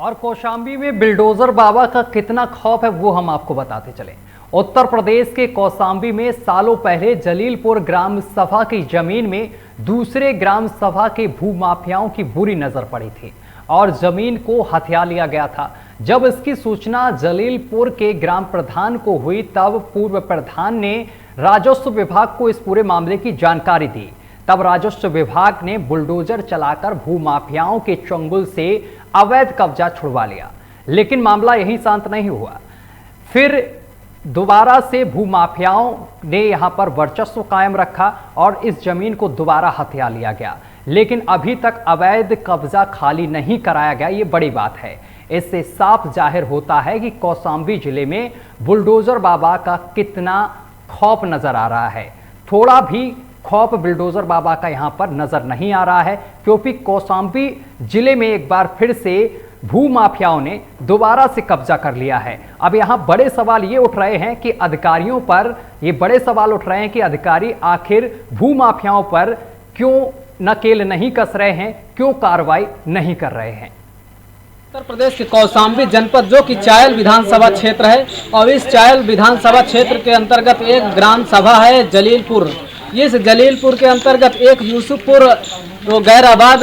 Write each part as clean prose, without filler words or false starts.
और कौशाम्बी में बिल्डोजर बाबा का कितना खौफ है वो हम आपको बताते चलें। उत्तर प्रदेश के कौशाम्बी में सालों पहले जलीलपुर ग्राम सभा की जमीन में दूसरे ग्राम सभा के भूमाफियाओं की बुरी नजर पड़ी थी और जमीन को हथिया लिया गया था। जब इसकी सूचना जलीलपुर के ग्राम प्रधान को हुई तब पूर्व प्रधान ने राजस्व विभाग को इस पूरे मामले की जानकारी दी। तब राजस्व विभाग ने बुलडोजर चलाकर भूमाफियाओं के चंगुल से अवैध कब्जा छुड़वा लिया, लेकिन मामला यहीं शांत नहीं हुआ। फिर दोबारा से भूमाफियाओं ने यहां पर वर्चस्व कायम रखा और इस जमीन को दोबारा हथिया लिया गया, लेकिन अभी तक अवैध कब्जा खाली नहीं कराया गया। ये बड़ी बात है। इससे साफ जाहिर होता है कि कौशाम्बी जिले में बुलडोजर बाबा का कितना खौफ नजर आ रहा है। थोड़ा भी खौफ बुलडोजर बाबा का यहां पर नजर नहीं आ रहा है, क्योंकि कौशाम्बी जिले में एक बार फिर से भूमाफियाओं ने दोबारा से कब्जा कर लिया है। अब यहां बड़े सवाल ये उठ रहे हैं कि अधिकारियों पर ये बड़े सवाल उठ रहे हैं कि अधिकारी आखिर भूमाफियाओं पर क्यों नकेल नहीं कस रहे हैं, क्यों कार्रवाई नहीं कर रहे हैं। उत्तर प्रदेश के कौशाम्बी जनपद जो कि चायल विधानसभा क्षेत्र है और इस चायल विधानसभा क्षेत्र के अंतर्गत एक ग्राम सभा है जलीलपुर। इस जलीलपुर के अंतर्गत एक यूसुफपुर तो गैराबाद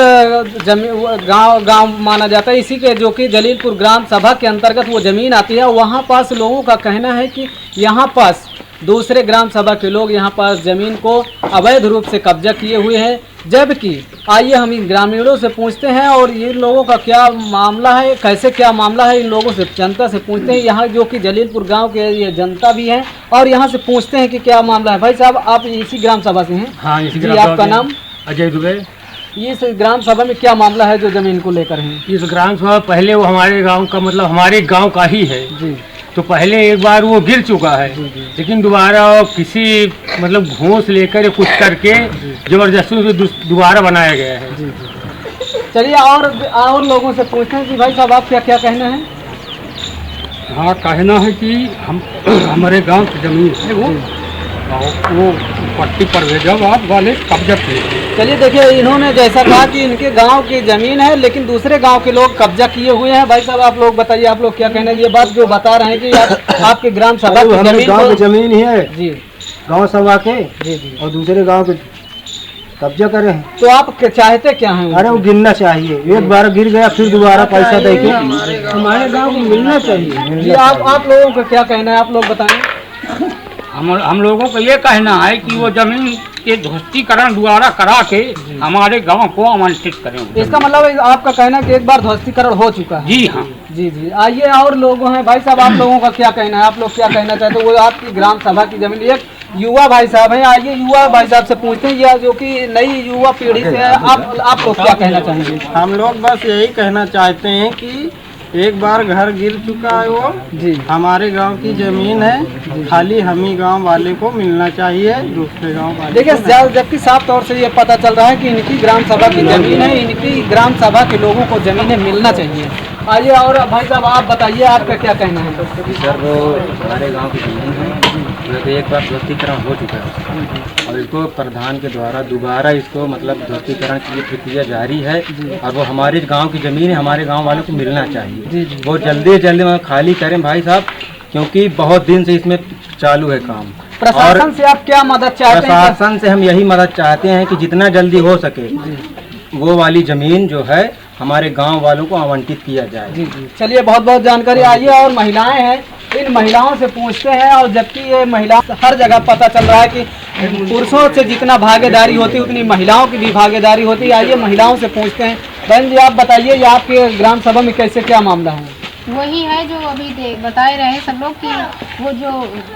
गांव माना जाता है। इसी के जो कि जलीलपुर ग्राम सभा के अंतर्गत वो ज़मीन आती है। वहाँ पास लोगों का कहना है कि यहाँ पास दूसरे ग्राम सभा के लोग यहाँ पास ज़मीन को अवैध रूप से कब्जा किए हुए हैं, जबकि आइए हम इन ग्रामीणों से पूछते हैं और इन लोगों का क्या मामला है, कैसे क्या मामला है, इन लोगों से जनता से पूछते हैं। यहाँ जो कि जलीलपुर गांव के ये जनता भी हैं और यहाँ से पूछते हैं कि क्या मामला है। भाई साहब, आप इसी ग्राम सभा से हैं? हाँ, इसी जी। आपका नाम? अजय दुबे। इस ग्राम सभा में क्या मामला है जो जमीन को लेकर है? इस ग्राम सभा पहले वो हमारे गांव का मतलब हमारे गांव का ही है जी। तो पहले एक बार वो गिर चुका है, लेकिन दोबारा किसी मतलब घूस लेकर या कुछ करके जबरदस्ती से दोबारा बनाया गया है। चलिए और लोगों से पूछते हैं कि भाई साहब आप क्या क्या कहना है? हाँ, कहना है कि हम हमारे गांव की जमीन है वो पट्टी परवेजाबाद वाले कब्जा किए। चलिए देखिए, इन्होंने जैसा कहा कि इनके गांव की जमीन है लेकिन दूसरे गांव के लोग कब्जा किए हुए हैं। भाई साहब आप लोग बताइए, आप लोग क्या कहना है? ये बात जो बता रहे हैं कि आपके ग्राम सभा की जमीन ही है जी, गांव सभा के जी, और दूसरे गांव के कब्जा करे हैं। तो आप चाहते क्या हैं? अरे वो गिरना चाहिए, एक बार गिर गया फिर दोबारा पैसा देके हमारे गाँव को मिलना चाहिए। जी, आप लोगों का क्या कहना है? आप लोग बताएं। हम लोगों का ये कहना है कि वो जमीन के ध्वस्तीकरण दोबारा करा के हमारे गांव को आवंटित करें। इसका मतलब आपका कहना है कि एक बार ध्वस्तीकरण हो चुका है? जी हाँ। जी। आइए और लोग हैं। भाई साहब आप लोगों का क्या कहना है? आप लोग क्या कहना चाहते हैं? वो आपकी ग्राम सभा की जमीन, एक युवा भाई साहब हैं। आइए युवा भाई साहब से पूछते हैं, या जो कि नई युवा पीढ़ी से है, आप लोग क्या कहना चाहेंगे? हम लोग बस यही कहना चाहते हैं कि एक बार घर गिर चुका है वो जी, हमारे गांव की जमीन है, खाली हम ही गांव वाले को मिलना चाहिए, दूसरे गांव वाले। देखिए जबकि साफ तौर से ये पता चल रहा है कि इनकी ग्राम सभा की जमीन है, इनकी ग्राम सभा के लोगों को जमीनें मिलना चाहिए। आइए और भाई साहब आप बताइए, आपका क्या कहना है? सर वो हमारे गांव की जमीन है, तो एक बार ध्वस्तीकरण हो चुका है और इसको प्रधान के द्वारा दोबारा इसको मतलब ध्वस्तीकरण की प्रक्रिया जारी है और वो हमारे गांव की जमीन है, हमारे गांव वालों को मिलना चाहिए। वो जल्दी जल्दी मतलब खाली करें भाई साहब, क्योंकि बहुत दिन से इसमें चालू है काम। प्रशासन से आप क्या मदद चाहते हैं? प्रशासन से हम यही मदद चाहते हैं कि जितना जल्दी हो सके वो वाली जमीन जो है हमारे गांव वालों को आवंटित किया जाए। जी। चलिए बहुत बहुत जानकारी। आइए और महिलाएं हैं, इन महिलाओं से पूछते हैं। और जबकि ये महिला हर जगह पता चल रहा है कि पुरुषों से जितना भागीदारी होती है उतनी महिलाओं की भी भागीदारी होती है। आइए महिलाओं से पूछते हैं। बहन जी आप बताइए, ये आपके ग्राम सभा में कैसे क्या मामला है? वही है जो अभी बताए रहे हैं सब लोग कि वो जो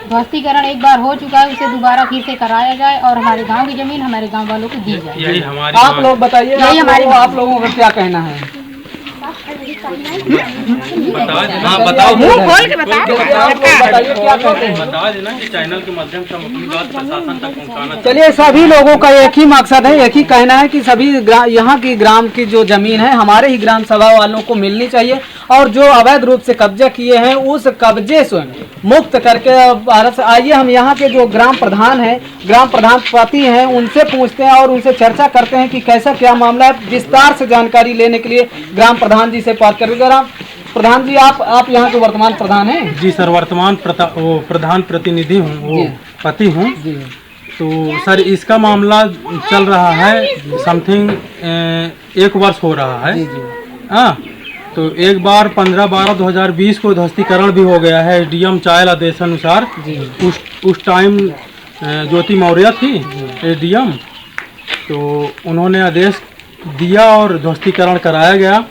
ध्वस्तीकरण एक बार हो चुका है उसे दोबारा फिर से कराया जाए और हमारे गांव की जमीन हमारे गांव वालों को दी जाए। यही हमारी आप लोग बताइए, आप लोगों का क्या कहना है? बताओ, मुंह खोल के बताओ। बताइए क्या कहते हैं? बता देना कि चैनल के माध्यम से हम अपनी बात प्रशासन तक पहुंचाना। चलिए, सभी लोगों का एक ही मकसद है, एक ही कहना है कि सभी यहाँ की ग्राम की जो जमीन है हमारे ही ग्राम सभा वालों को मिलनी चाहिए और जो अवैध रूप से कब्जा किए हैं उस कब्जे से मुक्त करके भारत से। आइए हम यहाँ के जो ग्राम प्रधान हैं, ग्राम प्रधान पति हैं, उनसे पूछते हैं और उनसे चर्चा करते हैं कि कैसा क्या मामला है। विस्तार से जानकारी लेने के लिए ग्राम प्रधान जी से बात करेंगे। प्रधान जी, आप यहाँ के वर्तमान प्रधान हैं? जी सर, वर्तमान प्रधान प्रतिनिधि हूँ, वो पति हूँ। तो सर इसका मामला चल रहा है समथिंग 1 वर्ष हो रहा है। हाँ, तो एक बार 15/12/2020 को ध्वस्तीकरण भी हो गया है एसडीएम चायल आदेशानुसार। उस टाइम ज्योति मौर्य थी एसडीएम, तो उन्होंने आदेश दिया और ध्वस्तीकरण कराया गया,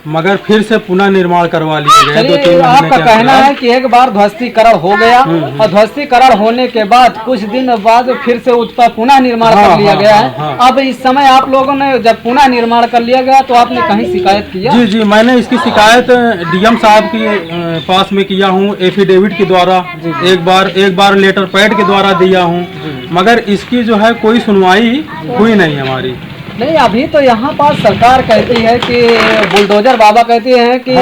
मगर फिर से पुनः निर्माण करवा लिया गया। 2-3 महीने आपका कहना है कि एक बार ध्वस्तीकरण हो गया और ध्वस्तीकरण होने के बाद कुछ दिन बाद फिर से उसका पुनः निर्माण कर लिया गया है। अब इस समय आप लोगों ने जब पुनः निर्माण कर लिया गया तो आपने कहीं शिकायत किया? जी जी, मैंने इसकी शिकायत डीएम साहब के पास में किया हूँ, एफिडेविट के द्वारा, एक बार लेटर पैड के द्वारा दिया हूँ, मगर इसकी जो है कोई सुनवाई हुई नहीं हमारी। नहीं, अभी तो यहाँ पास सरकार कहती है कि बुलडोजर बाबा कहते हैं कि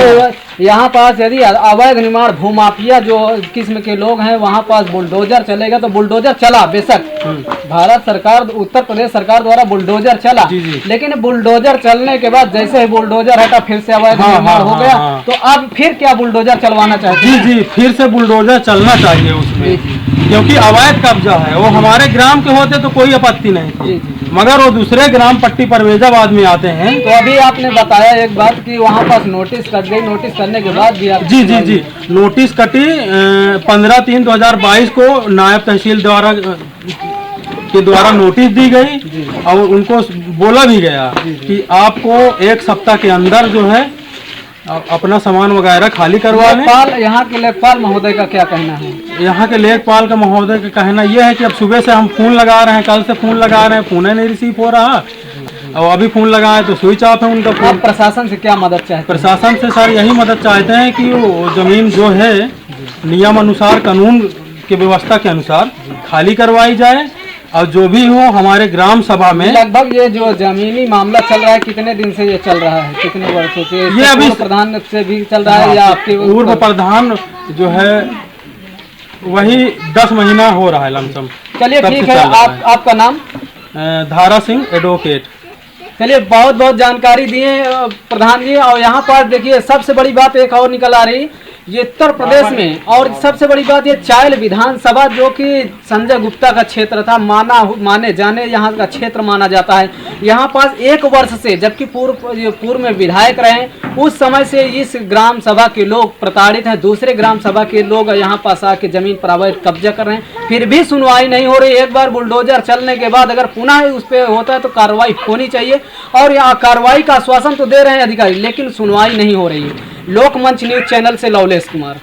यहाँ पास यदि अवैध निर्माण भूमाफिया जो किस्म के लोग हैं वहाँ पास बुलडोजर चलेगा, तो बुलडोजर चला बेशक, भारत सरकार उत्तर प्रदेश सरकार द्वारा बुलडोजर चला, लेकिन बुलडोजर चलने के बाद जैसे ही बुलडोजर हटा फिर से अवैध निर्माण हो गया। तो अब फिर क्या बुलडोजर चलवाना चाहते हैं? जी, फिर से बुलडोजर चलना चाहिए उसमें, क्योंकि अवैध कब्जा है। वो हमारे ग्राम के होते तो कोई आपत्ति नहीं थी, मगर वो दूसरे ग्राम पट्टी परवेजाबाद में आते हैं। तो अभी आपने बताया एक बात कि वहाँ पास नोटिस कट गई, नोटिस करने के बाद भी जी, नोटिस कटी 15/3/2022 को नायब तहसील के द्वारा नोटिस दी गई और उनको बोला भी गया कि आपको 1 सप्ताह के अंदर जो है अपना सामान वगैरह खाली करवा लें। यहाँ के लेखपाल महोदय का क्या कहना है? यहाँ के लेखपाल का महोदय का कहना यह है कि अब सुबह से हम फोन लगा रहे हैं, कल से फोन लगा रहे हैं, फोन नहीं रिसीव हो रहा, और अभी फोन लगाए तो स्विच ऑफ है उनका फोन। प्रशासन से क्या मदद चाहते हैं? प्रशासन से सर यही मदद चाहते हैं कि वो जमीन जो है नियम अनुसार, कानून की व्यवस्था के अनुसार खाली करवाई जाए, और जो भी हो हमारे ग्राम सभा में। लगभग ये जो जमीनी मामला चल रहा है कितने दिन से ये चल रहा है, कितने वर्षों से? ये अभी प्रधान से भी चल रहा है या आपके पूर्व प्रधान जो है वही 10 महीना हो रहा है लमसम। चलिए ठीक है, आपका नाम? धारा सिंह एडवोकेट। चलिए, बहुत बहुत जानकारी दिए प्रधान जी। और यहाँ पर देखिए सबसे बड़ी बात एक और निकल आ रही, ये उत्तर प्रदेश में, और सबसे बड़ी बात ये चायल विधानसभा जो कि संजय गुप्ता का क्षेत्र था, माने जाने यहाँ का क्षेत्र माना जाता है। यहाँ पास 1 वर्ष से, जबकि पूर्व में विधायक रहे, उस समय से इस ग्राम सभा के लोग प्रताड़ित हैं। दूसरे ग्राम सभा के लोग यहाँ पास आके जमीन पर अवैध कब्जा कर रहे हैं, फिर भी सुनवाई नहीं हो रही। एक बार बुलडोजर चलने के बाद अगर पुनः उस पर होता है तो कार्रवाई होनी चाहिए, और यहाँ कार्रवाई का आश्वासन तो दे रहे हैं अधिकारी, लेकिन सुनवाई नहीं हो रही है। लोकमंच न्यूज चैनल से लवलेश कुमार।